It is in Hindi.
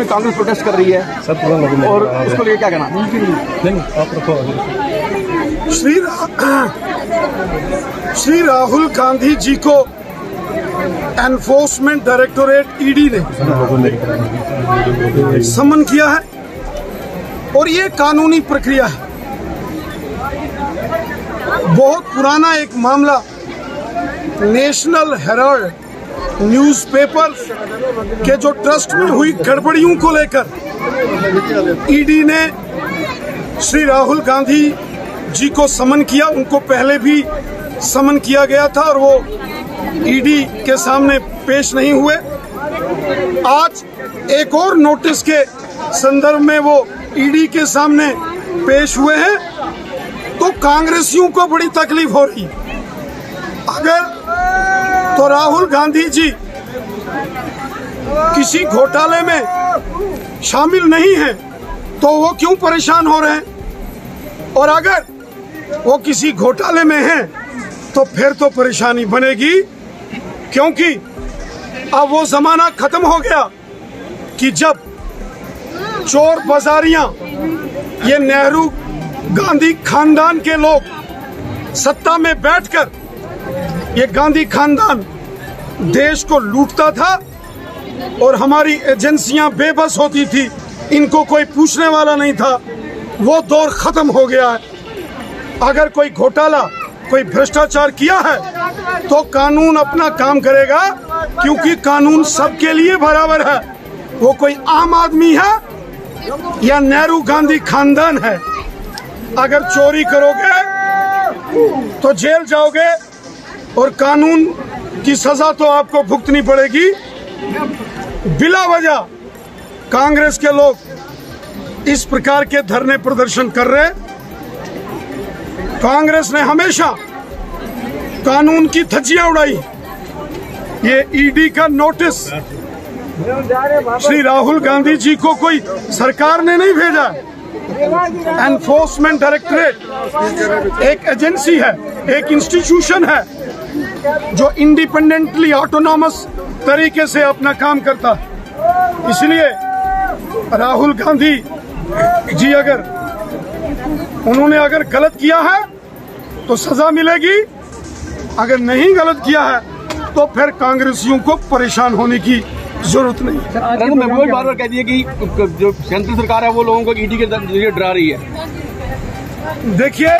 में कांग्रेस प्रोटेस्ट कर रही है और उसको लेकर क्या कहना? श्री राहुल गांधी जी को एनफोर्समेंट डायरेक्टोरेट ईडी ने समन किया है और ये कानूनी प्रक्रिया है। बहुत पुराना एक मामला नेशनल हेराल्ड न्यूज़पेपर के जो ट्रस्ट में हुई गड़बड़ियों को लेकर ईडी ने श्री राहुल गांधी जी को समन किया। उनको पहले भी समन किया गया था और वो ईडी के सामने पेश नहीं हुए। आज एक और नोटिस के संदर्भ में वो ईडी के सामने पेश हुए हैं, तो कांग्रेसियों को बड़ी तकलीफ हो रही। अगर तो राहुल गांधी जी किसी घोटाले में शामिल नहीं हैं तो वो क्यों परेशान हो रहे हैं, और अगर वो किसी घोटाले में हैं तो फिर तो परेशानी बनेगी, क्योंकि अब वो जमाना खत्म हो गया कि जब चोर बाजारियां, ये नेहरू गांधी खानदान के लोग सत्ता में बैठकर ये गांधी खानदान देश को लूटता था और हमारी एजेंसियां बेबस होती थी, इनको कोई पूछने वाला नहीं था। वो दौर खत्म हो गया है। अगर कोई घोटाला, कोई भ्रष्टाचार किया है तो कानून अपना काम करेगा, क्योंकि कानून सबके लिए बराबर है। वो कोई आम आदमी है या नेहरू गांधी खानदान है। अगर चोरी करोगे तो जेल जाओगे और कानून की सजा तो आपको भुगतनी पड़ेगी। बिला वजह कांग्रेस के लोग इस प्रकार के धरने प्रदर्शन कर रहे हैं। कांग्रेस ने हमेशा कानून की धज्जियां उड़ाई। ये ईडी का नोटिस श्री राहुल गांधी जी को कोई सरकार ने नहीं भेजा। एनफोर्समेंट डायरेक्टोरेट एक एजेंसी है, एक इंस्टीट्यूशन है जो इंडिपेंडेंटली ऑटोनॉमस तरीके से अपना काम करता है। इसलिए राहुल गांधी जी उन्होंने अगर गलत किया है तो सजा मिलेगी, अगर नहीं गलत किया है तो फिर कांग्रेसियों को परेशान होने की जरूरत नहीं। महबूबा बार बार कह दिया कि जो केंद्र सरकार है वो लोगों को ईडी के जरिए डरा रही है। देखिए,